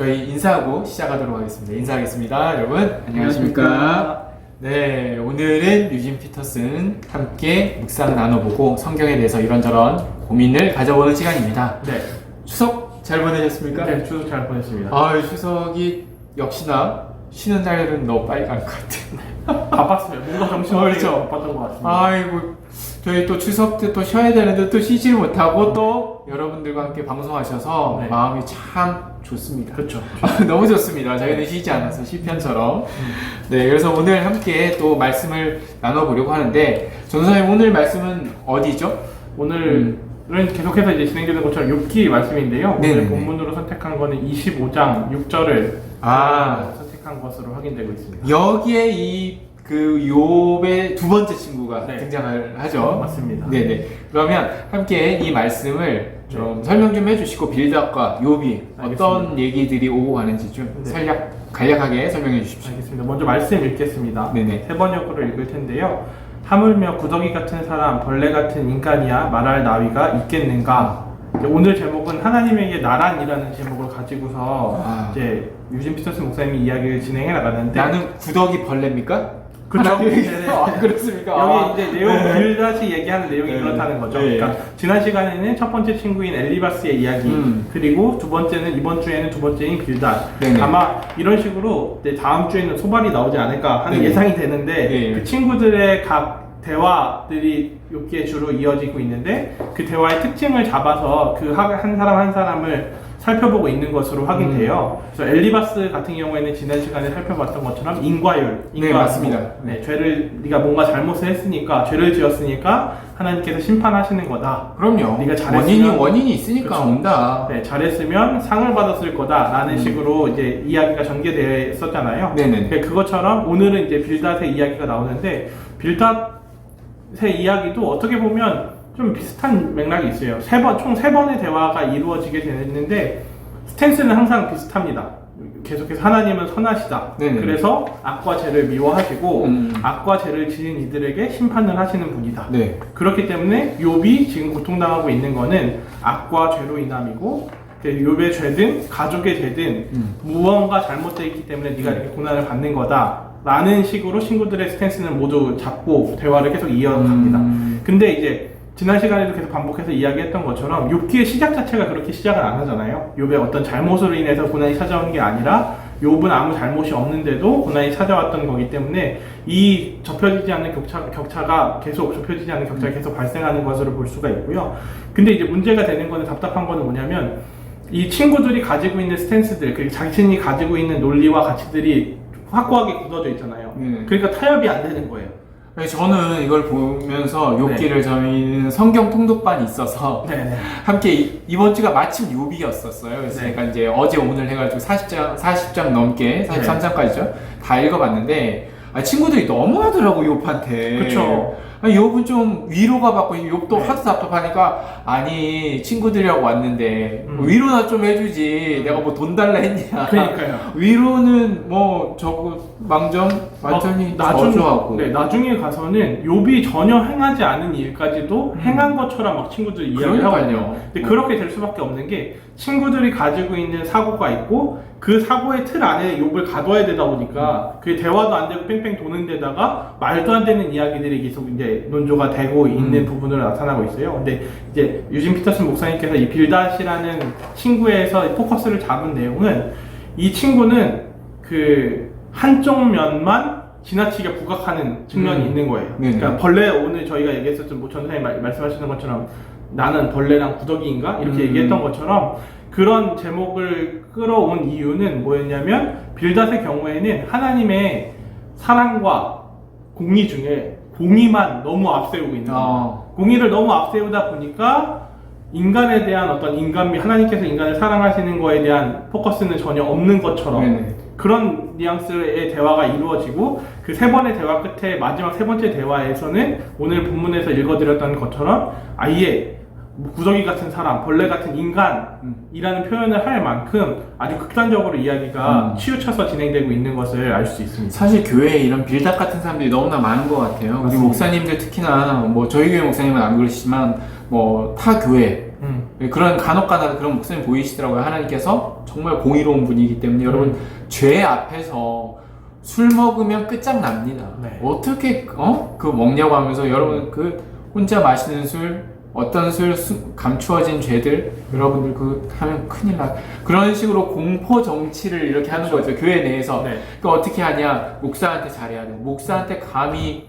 저희 인사하고 시작하도록 하겠습니다. 인사하겠습니다. 여러분 안녕하십니까? 네, 오늘은 유진 피터슨 함께 묵상 나눠보고 성경에 대해서 이런저런 고민을 가져보는 시간입니다. 네. 추석 잘 보내셨습니까? 네, 추석 잘 보냈습니다. 추석이 역시나 쉬는 날은 너무 빨리 간 것 같아요. 바빴어요. 뭔가 정신없이 그렇죠. 바빴던 것 같습니다. 아이고, 저희 또 추석 때 또 쉬어야 되는데 또 쉬지 못하고 또 여러분들과 함께 방송하셔서 네. 마음이 참 좋습니다. 그렇죠. 너무 좋습니다. 저희는 쉬지 않아서 시편처럼. 네, 그래서 오늘 함께 또 말씀을 나눠보려고 하는데, 전사님 오늘 말씀은 어디죠? 오늘은 계속해서 이제 진행되는 것처럼 욥기 말씀인데요. 네네네. 오늘 본문으로 선택한 거는 25장 6절을 선택한 것으로 확인되고 있습니다. 여기에 그 욥의 두 번째 친구가 네. 등장을 하죠. 맞습니다. 네네. 그러면 함께 이 말씀을 좀 설명 좀 해주시고 빌드업과 욥이 어떤 얘기들이 오고 가는지 좀 간략하게 설명해 주십시오. 알겠습니다. 먼저 말씀 읽겠습니다. 네네. 세 번역으로 읽을 텐데요. 하물며 구더기 같은 사람, 벌레 같은 인간이야 말할 나위가 있겠는가? 오늘 제목은 하나님에게 나란이라는 제목을 가지고서 이제 유진 피터슨 목사님이 이야기를 진행해 나가는데, 나는 구더기 벌레입니까? 그렇죠. 네네. 그렇습니까? 여기 이제 내용 빌다시 얘기하는 내용이 그렇다는 거죠. 네. 그러니까 지난 시간에는 첫 번째 친구인 엘리바스의 이야기, 그리고 두 번째는 이번 주에는 두 번째인 빌닷. 네네. 아마 이런 식으로 다음 주에는 소발이 나오지 않을까 하는 네네. 예상이 되는데, 네. 그 친구들의 각 대화들이 여기에 주로 이어지고 있는데, 그 대화의 특징을 잡아서 그 한 사람 한 사람을 살펴보고 있는 것으로 확인돼요. 그래서 엘리바스 같은 경우에는 지난 시간에 살펴봤던 것처럼 인과율, 네, 맞습니다. 죄를 네가 뭔가 잘못을 했으니까, 죄를 지었으니까 하나님께서 심판하시는 거다. 그럼요. 네가 잘했으면 원인이 있으니까 그쵸. 온다. 네, 잘했으면 상을 받았을 거다라는 식으로 이제 이야기가 전개되었었잖아요. 네네. 그것처럼 오늘은 이제 빌닷의 이야기가 나오는데, 빌닷의 이야기도 어떻게 보면 좀 비슷한 맥락이 있어요. 총 세 번의 대화가 이루어지게 되는데, 스탠스는 항상 비슷합니다. 계속해서 하나님은 선하시다. 네네. 그래서 악과 죄를 미워하시고 악과 죄를 지은 이들에게 심판을 하시는 분이다. 네. 그렇기 때문에 욥이 지금 고통당하고 있는 거는 악과 죄로 인함이고, 욥의 죄든 가족의 죄든 무언가 잘못되어 있기 때문에 네가 이렇게 고난을 받는 거다 라는 식으로 친구들의 스탠스는 모두 잡고 대화를 계속 이어갑니다. 근데 이제 지난 시간에도 계속 반복해서 이야기했던 것처럼 욥기의 시작 자체가 그렇게 시작을 안 하잖아요. 욥의 어떤 잘못으로 인해서 고난이 찾아온 게 아니라, 욥은 아무 잘못이 없는데도 고난이 찾아왔던 거기 때문에 이 좁혀지지 않는 격차가 계속 발생하는 것으로 볼 수가 있고요. 근데 이제 문제가 되는 거는, 답답한 거는 뭐냐면, 이 친구들이 가지고 있는 스탠스들, 그리고 자신이 가지고 있는 논리와 가치들이 확고하게 굳어져 있잖아요. 그러니까 타협이 안 되는 거예요. 저는 이걸 보면서 욥기를 저희는 성경 통독반이 있어서 함께 이번 주가 마침 욥이었었어요. 그래서 제가 이제 어제 오늘 해가지고 40장 넘게 43장까지죠 다 읽어봤는데, 친구들이 너무하더라고 욥한테. 그렇죠. 욥은 좀 위로가 받고, 욥도 하도 답답하니까, 아니 친구들이라고 왔는데 위로나 좀 해주지, 내가 뭐 돈 달라 했냐. 그러니까요. 위로는 뭐 저거 완전히 저주하고. 나중에 가서는 욥이 전혀 행하지 않은 일까지도 행한 것처럼 막 친구들이 이야기를 하거든요. 근데 그렇게 될 수밖에 없는 게, 친구들이 가지고 있는 사고가 있고, 그 사고의 틀 안에 욥을 가둬야 되다 보니까 그게 대화도 안 되고 뺑뺑 도는 데다가 말도 안 되는 이야기들이 계속 이제 논조가 되고 있는 부분으로 나타나고 있어요. 근데 이제 유진 피터슨 목사님께서 이 빌닷이라는 친구에서 포커스를 잡은 내용은, 이 친구는 그 한쪽 면만 지나치게 부각하는 측면이 있는 거예요. 그러니까 벌레, 오늘 저희가 얘기했었던 전사님 말씀하시는 것처럼 나는 벌레랑 구더기인가? 이렇게 얘기했던 것처럼, 그런 제목을 끌어온 이유는 뭐였냐면, 빌닷의 경우에는 하나님의 사랑과 공의 중에 공의만 너무 앞세우고 있는 거예요. 공의를 너무 앞세우다 보니까 인간에 대한 어떤 하나님께서 인간을 사랑하시는 거에 대한 포커스는 전혀 없는 것처럼 그런 뉘앙스의 대화가 이루어지고, 그 세 번의 대화 끝에 마지막 세 번째 대화에서는 오늘 본문에서 읽어드렸던 것처럼 아예 구더기 같은 사람, 벌레 같은 인간이라는 표현을 할 만큼 아주 극단적으로 이야기가 치우쳐서 진행되고 있는 것을 알 수 있습니다. 사실 교회에 이런 빌닷 같은 사람들이 너무나 많은 것 같아요. 우리 목사님들 특히나 뭐 저희 교회 목사님은 안 그러시지만 뭐 타 교회 그런 간혹가다 그런 목사님 보이시더라고요. 하나님께서 정말 공의로운 분이기 때문에 여러분 죄 앞에서 술 먹으면 끝장납니다. 네. 어떻게 그 먹냐고 하면서 여러분 그 혼자 마시는 술, 어떤 술, 감추어진 죄들 여러분들 그 하면 큰일 나. 그런 식으로 공포 정치를 이렇게 하는 거죠. 교회 내에서. 네. 그 어떻게 하냐? 목사한테 잘해야 돼. 목사한테 감히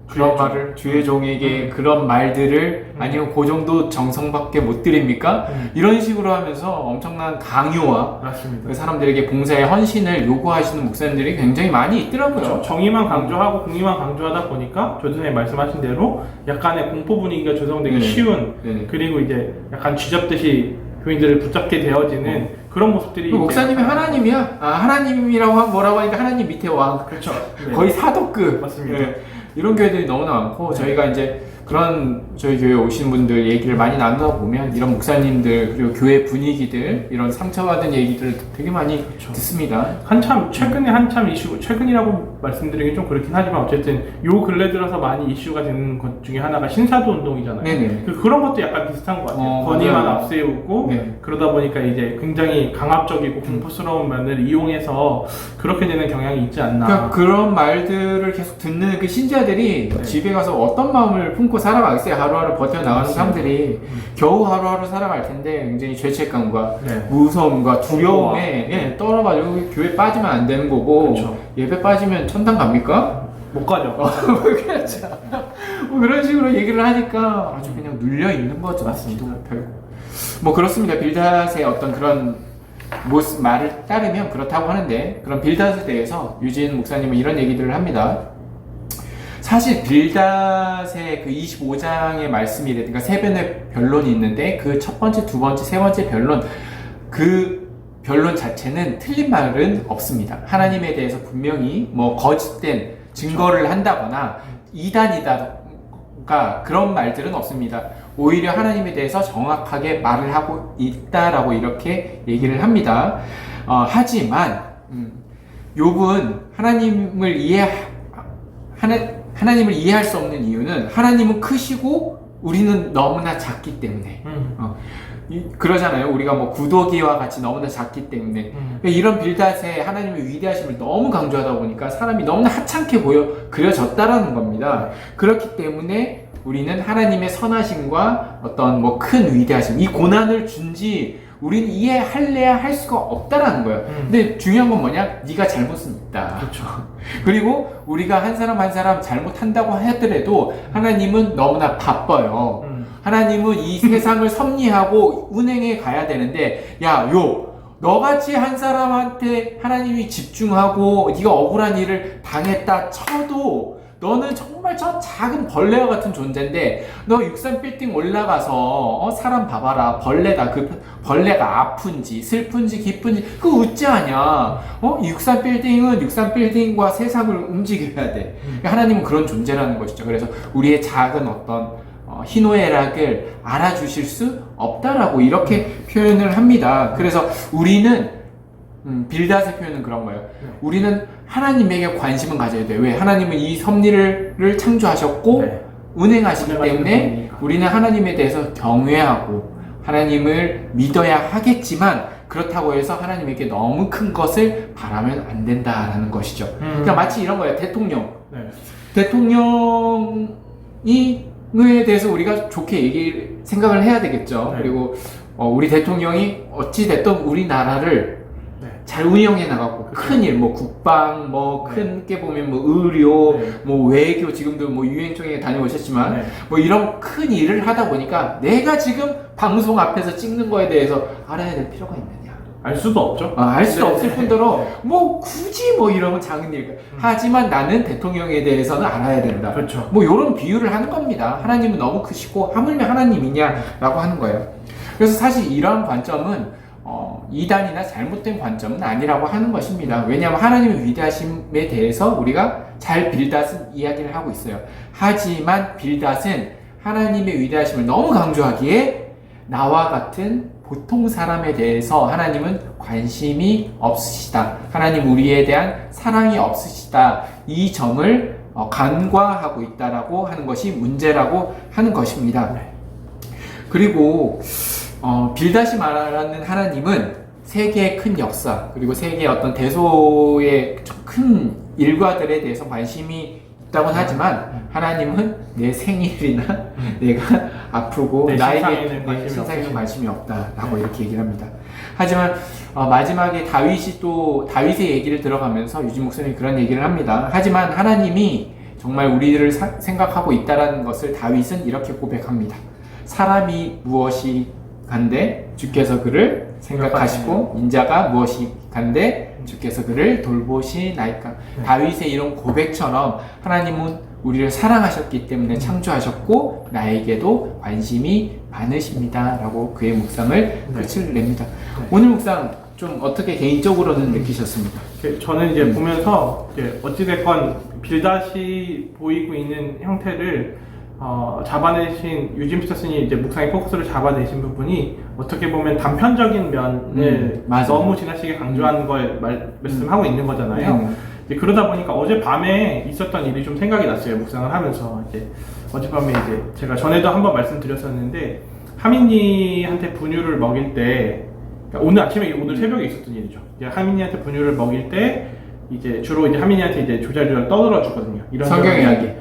그런 말을 주의 종에게 그런 말들을 아니면 그 정도 정성밖에 못 드립니까? 이런 식으로 하면서 엄청난 강요와 맞습니다. 그 사람들에게 봉사의 헌신을 요구하시는 목사님들이 굉장히 많이 있더라고요. 그렇죠. 정의만 강조하고 공의만 강조하다 보니까 조선생님 말씀하신 대로 약간의 공포 분위기가 조성되기 네네. 쉬운 네네. 그리고 이제 약간 쥐잡듯이 교인들을 붙잡게 되어지는 그런 모습들이 목사님이 하나님이야. 하나님이라고 하면 뭐라고 하니까 하나님 밑에 왕. 그렇죠. 네. 거의 사도급. 맞습니다. 네. 이런 교회들이 너무나 많고 저희가 이제 그런 저희 교회 오신 분들 얘기를 많이 나누다 보면 이런 목사님들 그리고 교회 분위기들 이런 상처받은 얘기들을 되게 많이 듣습니다. 최근에 한참 이슈, 최근이라고 말씀드리긴 좀 그렇긴 하지만 어쨌든 요 근래 들어서 많이 이슈가 되는 것 중에 하나가 신사도 운동이잖아요. 네네. 그런 것도 약간 비슷한 것 같아요. 권위만 맞아요. 앞세우고 네. 그러다 보니까 이제 굉장히 강압적이고 공포스러운 면을 이용해서 그렇게 되는 경향이 있지 않나. 그러니까 그런 말들을 계속 듣는 그 신자들이 네. 집에 가서 어떤 마음을 품고 살아가겠어요. 하루하루 버텨나가는 맞습니다. 사람들이 겨우 하루하루 살아갈 텐데 굉장히 죄책감과 네. 무서움과 두려움에 떨어가지고 교회 빠지면 안 되는 거고 그렇죠. 예배 빠지면 천당 갑니까? 못 가죠. 그렇죠. 뭐 그런 식으로 얘기를 하니까 아주 그냥 눌려 있는 거죠. 맞습니다. 기도 못하고. 뭐 그렇습니다. 빌닷의 어떤 그런 말을 따르면 그렇다고 하는데 그런 빌닷에 대해서 유진 목사님은 이런 얘기들을 합니다. 사실 빌닷의 그 25장의 말씀이 그러니까 세 변의 변론이 있는데 그 첫 번째, 두 번째, 세 번째 변론 그 변론 자체는 틀린 말은 없습니다. 하나님에 대해서 분명히 뭐 거짓된 증거를 한다거나 이단이다가 그런 말들은 없습니다. 오히려 하나님에 대해서 정확하게 말을 하고 있다라고 이렇게 얘기를 합니다. 하지만 욥은 하나님을 이해할 수 없는 이유는 하나님은 크시고 우리는 너무나 작기 때문에 그러잖아요. 우리가 뭐 구더기와 같이 너무나 작기 때문에 이런 빌닷의 하나님의 위대하심을 너무 강조하다 보니까 사람이 너무나 하찮게 그려졌다라는 겁니다. 그렇기 때문에 우리는 하나님의 선하심과 어떤 뭐 큰 위대하심 이 고난을 준지 우리는 이해할래야 할 수가 없다라는 거예요. 근데 중요한 건 뭐냐? 네가 잘못은 있다. 그렇죠. 그리고 우리가 한 사람 한 사람 잘못한다고 하더라도 하나님은 너무나 바빠요. 하나님은 이 세상을 섭리하고 운행해 가야 되는데 너같이 한 사람한테 하나님이 집중하고 네가 억울한 일을 당했다 쳐도 너는 정말 저 작은 벌레와 같은 존재인데 너 63빌딩 올라가서 사람 봐봐라 벌레다. 그 벌레가 아픈지 슬픈지 기쁜지 그거 어찌하냐. 63빌딩은 63빌딩과 세상을 움직여야 돼. 하나님은 그런 존재라는 것이죠. 그래서 우리의 작은 어떤 희노애락을 알아주실 수 없다라고 이렇게 표현을 합니다. 그래서 우리는 빌닷의 표현은 그런 거예요. 우리는 하나님에게 관심은 가져야 돼요. 왜? 하나님은 이 섭리를 창조하셨고 운행하시기 때문에 우리는 하나님에 대해서 경외하고 하나님을 믿어야 하겠지만 그렇다고 해서 하나님에게 너무 큰 것을 바라면 안 된다라는 것이죠. 그러니까 마치 이런 거예요. 대통령에 대해서 우리가 좋게 생각을 해야 되겠죠. 그리고 우리 대통령이 어찌 됐든 우리나라를 잘 운영해 나가고 큰 일, 뭐 국방, 뭐 큰 게 보면 뭐 의료, 뭐 외교 지금도 뭐 유엔총회 다녀오셨지만 뭐 이런 큰 일을 하다 보니까 내가 지금 방송 앞에서 찍는 거에 대해서 알아야 될 필요가 있느냐? 알 수도 없죠. 알 수 없을 뿐더러 뭐 굳이 뭐 이러면 작은 일. 하지만 나는 대통령에 대해서는 알아야 된다. 그렇죠. 뭐 이런 비유를 하는 겁니다. 하나님은 너무 크시고 하물며 하나님이냐라고 하는 거예요. 그래서 사실 이러한 관점은 이단이나 잘못된 관점은 아니라고 하는 것입니다. 왜냐하면 하나님의 위대하심에 대해서 우리가 잘 빌닷은 이야기를 하고 있어요. 하지만 빌닷은 하나님의 위대하심을 너무 강조하기에 나와 같은 보통 사람에 대해서 하나님은 관심이 없으시다. 하나님 우리에 대한 사랑이 없으시다. 이 점을 간과하고 있다라고 하는 것이 문제라고 하는 것입니다. 그리고 빌닷이 말하는 하나님은 세계의 큰 역사 그리고 세계의 어떤 대소의 큰 일과들에 대해서 관심이 있다고는 하지만 하나님은 내 생일이나 내가 아프고 나에게 내 신상에는 관심이 없다라고 이렇게 얘기를 합니다. 하지만 마지막에 다윗이 또 다윗의 얘기를 들어가면서 유진 목사님이 그런 얘기를 합니다. 하지만 하나님이 정말 우리를 생각하고 있다라는 것을 다윗은 이렇게 고백합니다. 사람이 무엇이 간데 주께서 그를 생각하시고 인자가 무엇이 간데 주께서 그를 돌보시나이까. 다윗의 이런 고백처럼 하나님은 우리를 사랑하셨기 때문에 창조하셨고 나에게도 관심이 많으십니다 라고 그의 묵상을 끝을 냅니다. 오늘 묵상 좀 어떻게 개인적으로는 느끼셨습니까? 저는 이제 보면서 이제 어찌됐건 빌닷이 보이고 있는 형태를 잡아내신 유진 피터슨이 이제 묵상의 포커스를 잡아내신 부분이 어떻게 보면 단편적인 면을 너무 지나치게 강조하는 걸 말씀하고 있는 거잖아요. 이제 그러다 보니까 어젯밤에 있었던 일이 좀 생각이 났어요. 묵상을 하면서 이제 어젯밤에 이제 제가 전에도 한번 말씀드렸었는데 하민이한테 분유를 먹일 때 그러니까 오늘 아침에 오늘 새벽에 있었던 일이죠. 이제 하민이한테 분유를 먹일 때 이제 주로 이제 하민이한테 이제 조잘조잘 떠들어 주거든요. 이런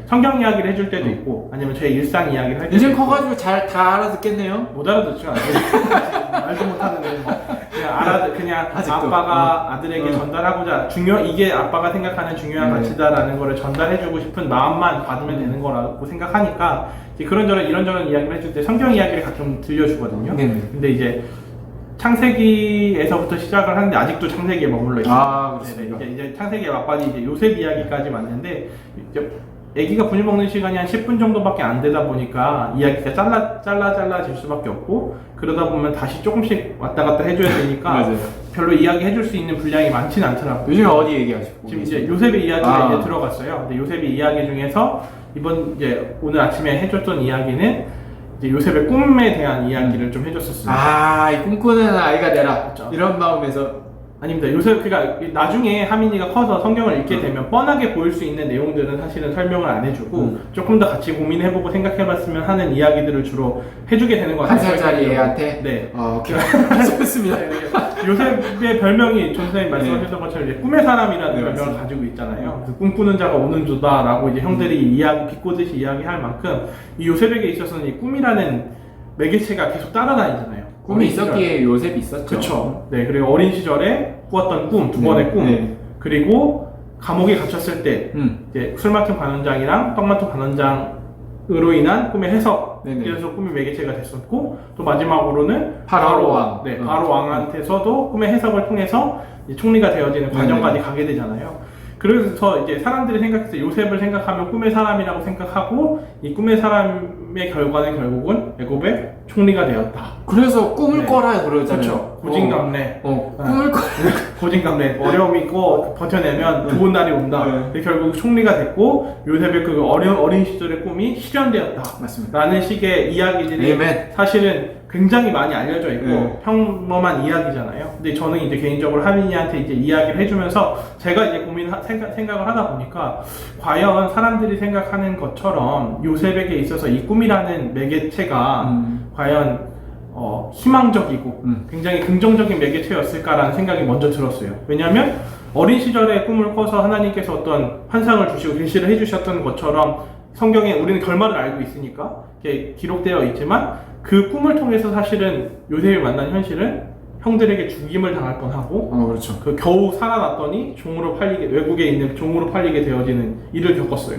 성경 이야기를 해줄 때도 있고 아니면 제 일상 이야기를 할 때도 요즘 있고. 커가지고 다 알아듣겠네요. 못 알아듣죠. 말도 못하는 애 뭐. 그냥 아직도. 아빠가 아들에게 전달하고자 이게 아빠가 생각하는 중요한 가치다라는 거를 전달해주고 싶은 마음만 받으면 되는 거라고 생각하니까 이제 이런저런 이야기를 해줄 때 성경 이야기를 가끔 들려주거든요. 근데 이제 창세기에서부터 시작을 하는데 아직도 창세기에 머물러 있어요. 그렇습니다. 이제 창세기의 막바지 이제 요셉 이야기까지 왔는데 이제 아기가 분유 먹는 시간이 한 10분 정도밖에 안 되다 보니까 이야기가 잘라질 수밖에 없고 그러다 보면 다시 조금씩 왔다 갔다 해줘야 되니까 별로 이야기 해줄 수 있는 분량이 많지는 않더라고요. 요즘에 어디 얘기하시고? 지금 이제 요셉의 이야기가 이제 들어갔어요. 근데 요셉의 이야기 중에서 오늘 아침에 해줬던 이야기는 이제 요셉의 꿈에 대한 이야기를 좀 해줬었어요. 이 꿈꾸는 아이가 되라. 그렇죠. 이런 마음에서. 아닙니다. 그러니까 나중에 하민이가 커서 성경을 읽게 되면 뻔하게 보일 수 있는 내용들은 사실은 설명을 안 해주고 조금 더 같이 고민해보고 생각해봤으면 하는 이야기들을 주로 해주게 되는 것 같아요. 한 살짜리 애한테? 네. 오케이. 좋습니다. 요셉의 별명이 전 선생님 말씀하셨던 것처럼 이제 꿈의 사람이라는 별명을 가지고 있잖아요. 그 꿈꾸는 자가 오는 주다라고 이제 형들이 비꼬듯이 이야기할 만큼 이 요셉에게 있어서는 이 꿈이라는 매개체가 계속 따라다니잖아요. 꿈이 있었기에 요셉이 있었죠. 그렇죠. 네, 그리고 어린 시절에 꾸었던 꿈, 두 번의 꿈, 그리고 감옥에 갇혔을 때 이제 술 맡은 관원장이랑 떡 맡은 관원장으로 인한 꿈의 해석, 그래서 꿈이 매개체가 됐었고 또 마지막으로는 바로 왕, 바로 왕한테서도 꿈의 해석을 통해서 이제 총리가 되어지는 과정까지 가게 되잖아요. 그래서 이제 사람들이 생각해서 요셉을 생각하면 꿈의 사람이라고 생각하고 이 꿈의 사람의 결과는 결국은 애굽의 총리가 되었다. 그래서 꿈을 꿔라 그러잖아요. 그렇죠. 고진감래. 꿈을 꿔. 고진감래. 어려움이 있고 버텨내면 좋은 날이 온다. 결국 총리가 됐고 요셉의 그 어린 시절의 꿈이 실현되었다. 맞습니다. 라는 식의 이야기들이 사실은 굉장히 많이 알려져 있고 평범한 이야기잖아요. 근데 저는 이제 개인적으로 하민이한테 이제 이야기를 해주면서 제가 이제 생각을 하다 보니까 과연 사람들이 생각하는 것처럼 요셉에게 있어서 이 꿈이라는 매개체가 과연 희망적이고 굉장히 긍정적인 매개체였을까라는 생각이 먼저 들었어요. 왜냐하면 어린 시절에 꿈을 꿔서 하나님께서 어떤 환상을 주시고 계시를 해주셨던 것처럼 성경에 우리는 결말을 알고 있으니까 이게 기록되어 있지만 그 꿈을 통해서 사실은 요셉이 만난 현실은 형들에게 죽임을 당할 뻔하고 그렇죠. 그 겨우 살아났더니 외국에 있는 종으로 팔리게 되어지는 일을 겪었어요.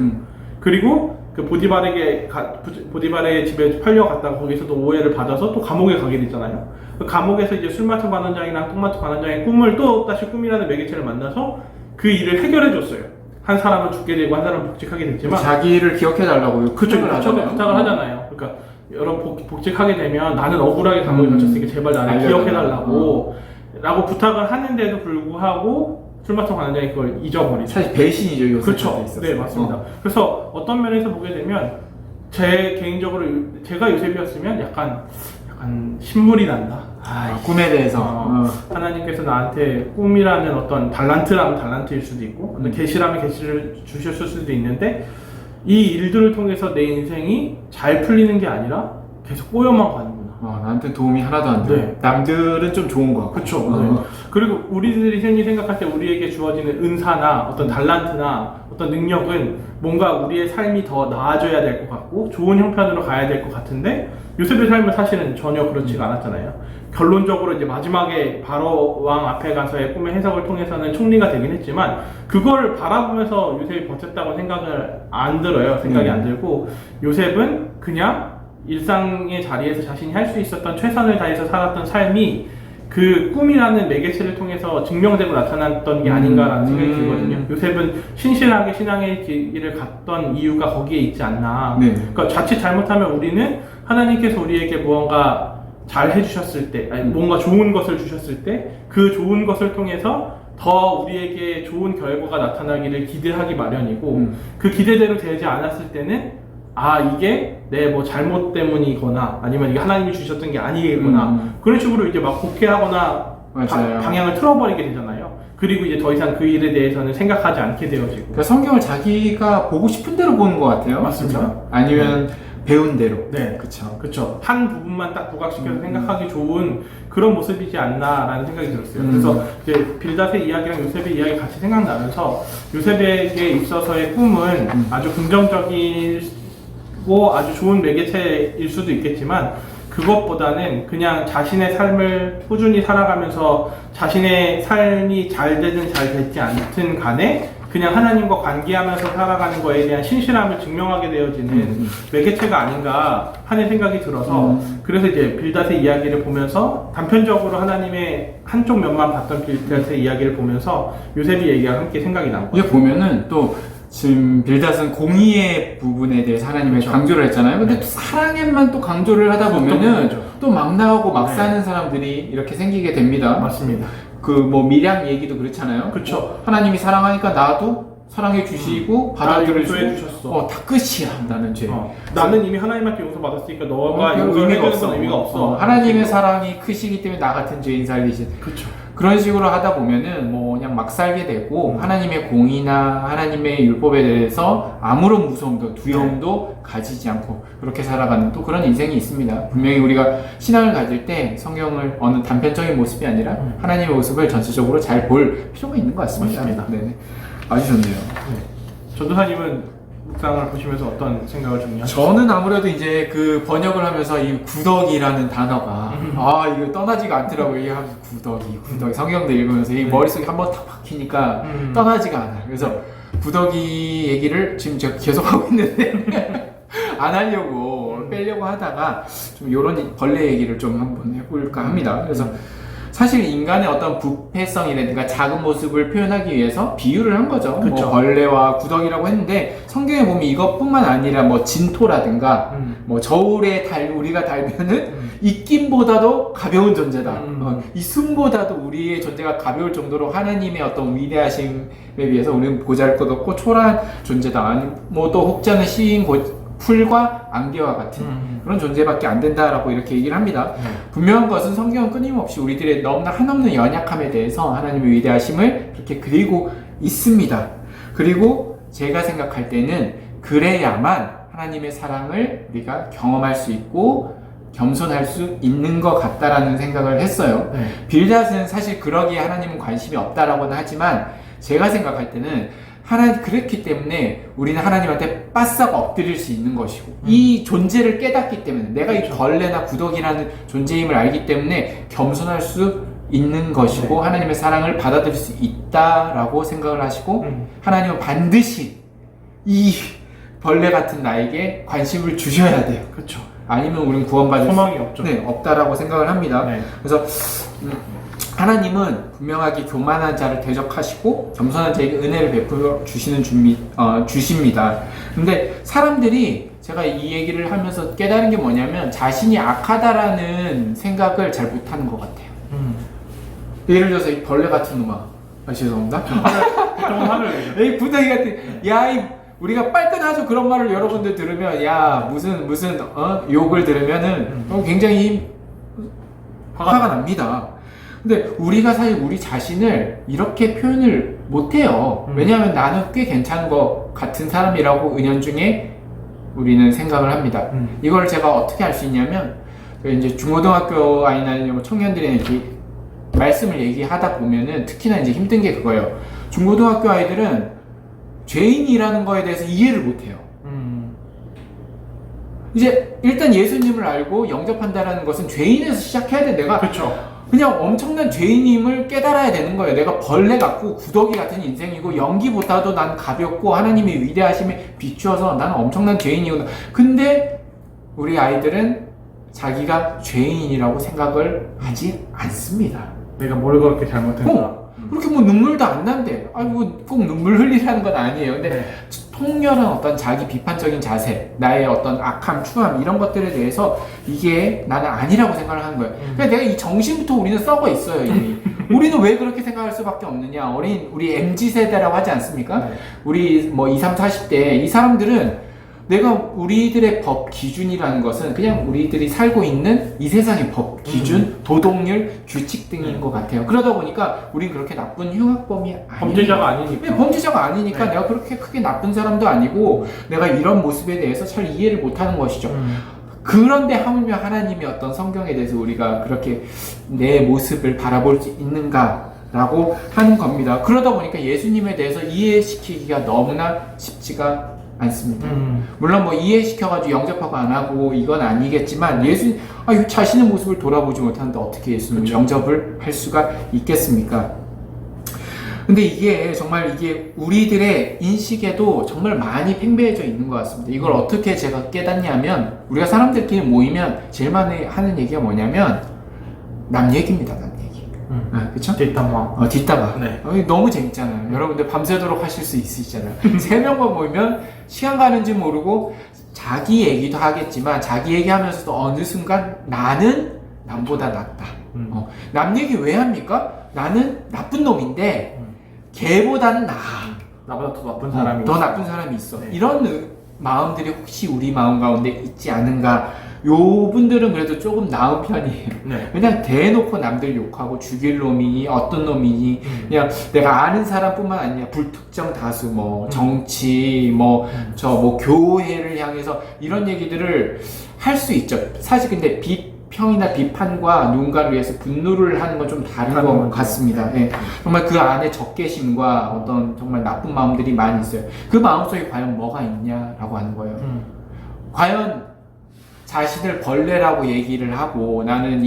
그리고 그 보디발의 집에 팔려갔다가 거기서도 오해를 받아서 또 감옥에 가게 됐잖아요. 그 감옥에서 이제 술 맡은 관원장이랑 똥 맡은 관원장의 꿈을 또 다시 꿈이라는 매개체를 만나서 그 일을 해결해 줬어요. 한 사람은 죽게 되고 한 사람은 복직하게 됐지만 자기를 기억해 달라고 부탁을 하잖아요. 그러니까 여러분 복직하게 되면 나는 억울하게 감옥에 갇혔으니까 제발 나를 기억해 달라고 라고 부탁을 하는데도 불구하고 술 맡은 관원장이 그걸 잊어버리죠. 사실 배신이죠. 그렇죠. 네, 맞습니다. 그래서 어떤 면에서 보게 되면 제 개인적으로 제가 요셉이었으면 약간 신물이 난다. 꿈에 대해서 하나님께서 나한테 꿈이라는 어떤 달란트라면 달란트일 수도 있고 어떤 계시라면 계시를 주셨을 수도 있는데 이 일들을 통해서 내 인생이 잘 풀리는 게 아니라 계속 꼬여만 가는구나. 나한테 도움이 하나도 안 돼. 네. 남들은 좀 좋은 거 같고. 그렇죠. 네. 그리고 우리들이 흔히 생각할 때 우리에게 주어지는 은사나 어떤 달란트나 어떤 능력은 뭔가 우리의 삶이 더 나아져야 될 것 같고 좋은 형편으로 가야 될 것 같은데 요셉의 삶은 사실은 전혀 그렇지가 않았잖아요. 결론적으로 이제 마지막에 바로 왕 앞에 가서의 꿈의 해석을 통해서는 총리가 되긴 했지만 그걸 바라보면서 요셉이 버텼다고 생각을 안 들어요. 생각이 안 들고 요셉은 그냥 일상의 자리에서 자신이 할 수 있었던 최선을 다해서 살았던 삶이 그 꿈이라는 매개체를 통해서 증명되고 나타났던 게 아닌가라는 생각이 들거든요. 요셉은 신실하게 신앙의 길을 갔던 이유가 거기에 있지 않나. 네. 그러니까 자칫 잘못하면 우리는 하나님께서 우리에게 무언가 잘 해주셨을 때, 아니 뭔가 좋은 것을 주셨을 때 그 좋은 것을 통해서 더 우리에게 좋은 결과가 나타나기를 기대하기 마련이고 그 기대대로 되지 않았을 때는 이게 내 뭐 잘못 때문이거나 아니면 이게 하나님이 주셨던 게 아니거나 그런 식으로 이제 막 곡해하거나 방향을 틀어버리게 되잖아요. 그리고 이제 더 이상 그 일에 대해서는 생각하지 않게 되어지고. 그러니까 성경을 자기가 보고 싶은 대로 보는 것 같아요. 맞습니다. 그쵸? 아니면 배운 대로. 네, 그렇죠. 한 부분만 딱 부각시켜서 생각하기 좋은 그런 모습이지 않나라는 생각이 들었어요. 그래서 이제 빌닷의 이야기랑 요셉의 이야기 같이 생각나면서 요셉에게 있어서의 꿈은 아주 긍정적이고 아주 좋은 매개체일 수도 있겠지만 그것보다는 그냥 자신의 삶을 꾸준히 살아가면서 자신의 삶이 잘 되든 잘 되지 않든 간에 그냥 하나님과 관계하면서 살아가는 거에 대한 신실함을 증명하게 되어지는 매개체가 아닌가 하는 생각이 들어서 그래서 이제 빌닷의 이야기를 보면서 단편적으로 하나님의 한쪽 면만 봤던 빌닷의 이야기를 보면서 요셉의 얘기가 함께 생각이 나고 이게 보면은 또 지금 빌닷은 공의의 부분에 대해서 하나님의 강조를 했잖아요. 근데 또 사랑에만 또 강조를 하다 보면은 또 막 나가고 막 사는 사람들이 이렇게 생기게 됩니다. 맞습니다. 그 뭐 미량 얘기도 그렇잖아요. 그렇죠. 하나님이 사랑하니까 나도 사랑해 주시고 받아들여 용서해 주셨어. 다 끝이야. 나는 죄. 나는 이미 하나님한테 용서 받았으니까 너가 의미가 용서해 주는 없어. 건 의미가 없어. 하나님의 사랑이 크시기 때문에 나 같은 죄인 살리신. 그렇죠. 그런 식으로 하다 보면은 뭐 그냥 막 살게 되고 하나님의 공의나 하나님의 율법에 대해서 아무런 무서움도 두려움도 가지지 않고 그렇게 살아가는 또 그런 인생이 있습니다. 분명히 우리가 신앙을 가질 때 성경을 어느 단편적인 모습이 아니라 하나님의 모습을 전체적으로 잘 볼 필요가 있는 것 같습니다. 맞습니다. 네, 아주 좋네요. 전도사님은 묵상을 보시면서 어떤 생각을 정리하셨어요? 저는 아무래도 이제 그 번역을 하면서 이 구덕이라는 단어가 이거 떠나지가 않더라고요. 이게 하면서 구덕이 성경도 읽으면서 이 머릿속에 한번 탁 박히니까 떠나지가 않아요. 그래서 구덕이 얘기를 지금 제가 계속 하고 있는데 안 하려고 빼려고 하다가 좀 이런 벌레 얘기를 좀 한번 해볼까 합니다. 그래서 사실 인간의 어떤 부패성이라든가 작은 모습을 표현하기 위해서 비유를 한 거죠. 뭐 벌레와 구덩이라고 했는데 성경에 보면 이것뿐만 아니라 뭐 진토라든가 뭐 저울에 우리가 달면은 입김보다도 가벼운 존재다. 이 숨보다도 우리의 존재가 가벼울 정도로 하나님의 어떤 위대하심에 비해서 우리는 보잘것없고 초라한 존재다. 아니 뭐 또 혹자는 시인 풀과 안개와 같은 그런 존재밖에 안 된다라고 이렇게 얘기를 합니다. 분명한 것은 성경은 끊임없이 우리들의 너무나 한없는 연약함에 대해서 하나님의 위대하심을 그렇게 그리고 있습니다. 그리고 제가 생각할 때는 그래야만 하나님의 사랑을 우리가 경험할 수 있고 겸손할 수 있는 것 같다라는 생각을 했어요. 빌닷은 사실 그러기에 하나님은 관심이 없다라고는 하지만 제가 생각할 때는 그렇기 때문에 우리는 하나님한테 바싹 엎드릴 수 있는 것이고 이 존재를 깨닫기 때문에 내가 이 벌레나 구덕이라는 존재임을 알기 때문에 겸손할 수 있는 것이고 하나님의 사랑을 받아들일 수 있다라고 생각을 하시고 하나님은 반드시 이 벌레 같은 나에게 관심을 주셔야 돼요. 그렇죠. 아니면 우리는 구원받을 소망이 없죠. 없다라고 생각을 합니다. 그래서 하나님은 분명하게 교만한 자를 대적하시고 겸손한 자에게 은혜를 베풀어 주시는 주십니다. 근데 사람들이 제가 이 얘기를 하면서 깨달은 게 뭐냐면 자신이 악하다라는 생각을 잘 못하는 것 같아요. 예를 들어서 이 벌레 같은 놈아, 죄송합니다. 보통은 화를 이 구덩이 같은, 우리가 빨끈하죠. 그런 말을 여러분들 들으면 무슨 욕을 들으면은 굉장히 화가 납니다. 근데 우리가 사실 우리 자신을 이렇게 표현을 못해요. 왜냐하면 나는 꽤 괜찮은 것 같은 사람이라고 은연중에 우리는 생각을 합니다. 이걸 제가 어떻게 알 수 있냐면 이제 중고등학교 아이나 청년들이 이렇게 말씀을 얘기하다 보면은 특히나 이제 힘든 게 그거예요. 중고등학교 아이들은 죄인이라는 거에 대해서 이해를 못해요. 이제 일단 예수님을 알고 영접한다라는 것은 죄인에서 시작해야 돼. 내가 그렇죠. 그냥 엄청난 죄인임을 깨달아야 되는 거예요. 내가 벌레 같고 구더기 같은 인생이고 연기보다도 난 가볍고 하나님의 위대하심에 비추어서 나는 엄청난 죄인이구나. 근데 우리 아이들은 자기가 죄인이라고 생각을 하지 않습니다. 내가 뭘 그렇게 잘못했나? 그렇게 뭐 눈물도 안 난대. 아이고 꼭 눈물 흘리라는 건 아니에요. 근데 네. 통렬한 어떤 자기 비판적인 자세, 나의 어떤 악함, 추함 이런 것들에 대해서 이게 나는 아니라고 생각을 하는 거예요. 그러니까 내가 이 정신부터 우리는 썩어 있어요 이미. 우리는 왜 그렇게 생각할 수밖에 없느냐? 우리 MZ 세대라고 하지 않습니까? 네. 우리 뭐 20, 30, 40대 이 사람들은 내가 우리들의 법 기준이라는 것은 그냥 우리들이 살고 있는 이 세상의 법 기준, 도덕률, 규칙 등인 것 같아요. 그러다 보니까 우린 그렇게 나쁜 흉악범이 아니에요. 범죄자가 아니니까. 네, 범죄자가 아니니까 네. 내가 그렇게 크게 나쁜 사람도 아니고 내가 이런 모습에 대해서 잘 이해를 못하는 것이죠. 그런데 하물며 하나님의 어떤 성경에 대해서 우리가 그렇게 내 모습을 바라볼 수 있는가라고 하는 겁니다. 그러다 보니까 예수님에 대해서 이해시키기가 너무나 쉽지가 않습니다. 물론 뭐 이해시켜가지고 영접하고 안 하고 이건 아니겠지만 자신의 모습을 돌아보지 못하는데 어떻게 예수님을 영접을 할 수가 있겠습니까? 근데 이게 정말 이게 우리들의 인식에도 정말 많이 팽배해져 있는 것 같습니다. 이걸 어떻게 제가 깨닫냐면 우리가 사람들끼리 모이면 제일 많이 하는 얘기가 뭐냐면 남 얘기입니다. 남 얘기. 그쵸? 뒷담화. 뒷담화. 네. 너무 재밌잖아요. 여러분들 밤새도록 하실 수 있으시잖아요. 3명만 모이면 시간 가는지 모르고 자기 얘기도 하겠지만 자기 얘기하면서도 어느 순간 나는 남보다 낫다. 남 얘기 왜 합니까? 나는 나쁜 놈인데 걔보다는 나아. 나보다 더 나쁜 사람이 더 나쁜 사람이 있어. 네. 이런 마음들이 혹시 우리 마음 가운데 있지 않은가? 요 분들은 그래도 조금 나은 편이에요. 네. 그냥 대놓고 남들 욕하고 죽일 놈이니 어떤 놈이니 그냥 내가 아는 사람뿐만 아니라 불특정 다수 뭐 정치 뭐 교회를 향해서 이런 얘기들을 할 수 있죠. 사실 근데 비평이나 비판과 누군가를 위해서 분노를 하는 건 좀 다른 것 같습니다. 네. 정말 그 안에 적개심과 어떤 정말 나쁜 마음들이 많이 있어요. 그 마음속에 과연 뭐가 있냐라고 하는 거예요. 과연 자신을 벌레라고 얘기를 하고 나는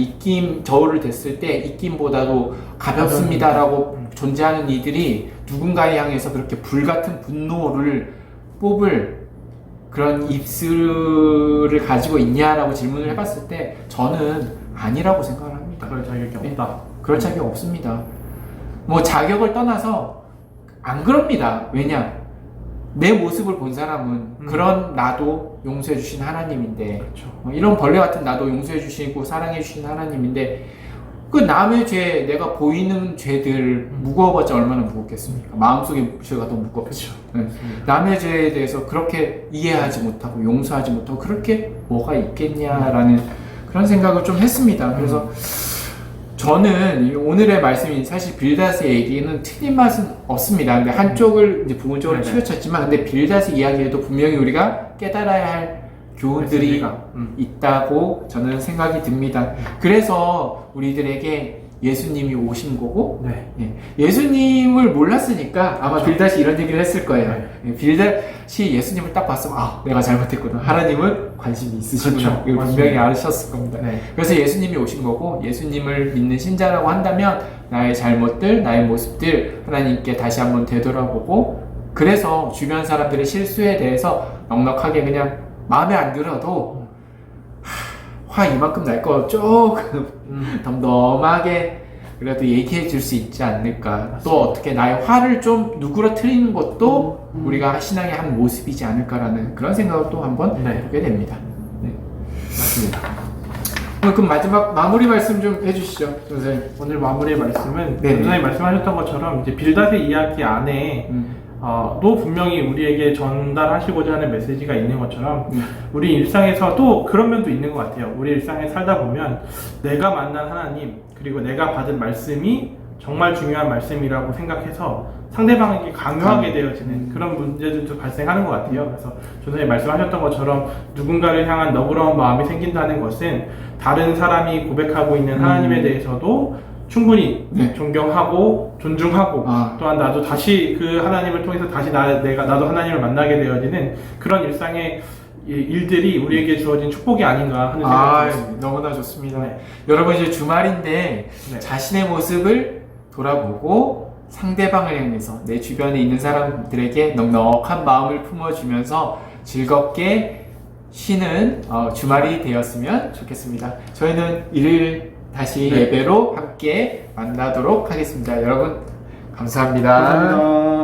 저울을 댔을 때 입김보다도 가볍습니다라고 존재하는 이들이 누군가에 향해서 그렇게 불같은 분노를 뽑을 그런 입술을 가지고 있냐라고 질문을 해봤을 때 저는 아니라고 생각을 합니다. 그럴 자격이 없다. 그럴 자격이 없습니다. 뭐 자격을 떠나서 안 그럽니다. 왜냐? 내 모습을 본 사람은 그런 나도 용서해 주신 하나님인데 그렇죠. 이런 벌레 같은 나도 용서해 주시고 사랑해 주신 하나님인데 그 남의 죄, 내가 보이는 죄들 무거워봤자 얼마나 무겁겠습니까? 마음속의 죄가 더 무겁죠. 네. 남의 죄에 대해서 그렇게 이해하지 못하고 용서하지 못하고 그렇게 뭐가 있겠냐라는 그런 생각을 좀 했습니다. 그래서 저는 오늘의 말씀이 사실 빌닷의 얘기는 틀린 맛은 없습니다. 근데 한쪽을 이제 부분적으로 치우쳤지만 근데 빌닷의 이야기에도 분명히 우리가 깨달아야 할 교훈들이 있다고 저는 생각이 듭니다. 그래서 우리들에게 예수님이 오신 거고 예수님을 몰랐으니까 아마 빌닷이 이런 얘기를 했을 거예요. 빌닷이 예수님을 딱 봤으면 내가 잘못했구나. 하나님은 관심이 있으시구나. 이걸 분명히 알으셨을 겁니다. 그래서 예수님이 오신 거고 예수님을 믿는 신자라고 한다면 나의 잘못들, 나의 모습들 하나님께 다시 한번 되돌아보고 그래서 주변 사람들의 실수에 대해서 넉넉하게 그냥 마음에 안 들어도 화 이만큼 날 거 조금 덤덤하게 그래도 얘기해 줄 수 있지 않을까. 맞습니다. 또 어떻게 나의 화를 좀 누그러뜨리는 것도 우리가 신앙의 한 모습이지 않을까라는 그런 생각을 또 한번 해보게 됩니다. 네. 맞습니다. 그럼 마지막 마무리 말씀 좀 해주시죠, 선생님. 오늘 마무리 말씀은 선생님 말씀하셨던 것처럼 이제 빌닷의 이야기 안에 또 분명히 우리에게 전달하시고자 하는 메시지가 있는 것처럼 우리 일상에서 또 그런 면도 있는 것 같아요. 우리 일상에 살다 보면 내가 만난 하나님 그리고 내가 받은 말씀이 정말 중요한 말씀이라고 생각해서 상대방에게 강요하게 되어지는 그런 문제들도 발생하는 것 같아요. 그래서 조선님 말씀하셨던 것처럼 누군가를 향한 너그러운 마음이 생긴다는 것은 다른 사람이 고백하고 있는 하나님에 대해서도 충분히 네. 존경하고 존중하고 또한 나도 다시 그 하나님을 통해서 다시 나도 하나님을 만나게 되어지는 그런 일상의 일들이 우리에게 주어진 축복이 아닌가 하는 생각이 듭니다. 너무나 좋습니다. 네. 여러분 이제 주말인데 네. 자신의 모습을 돌아보고 상대방을 향해서 내 주변에 있는 사람들에게 넉넉한 마음을 품어주면서 즐겁게 쉬는 주말이 되었으면 좋겠습니다. 저희는 일요일 다시 네. 예배로 함께 만나도록 하겠습니다. 여러분 감사합니다. 감사합니다.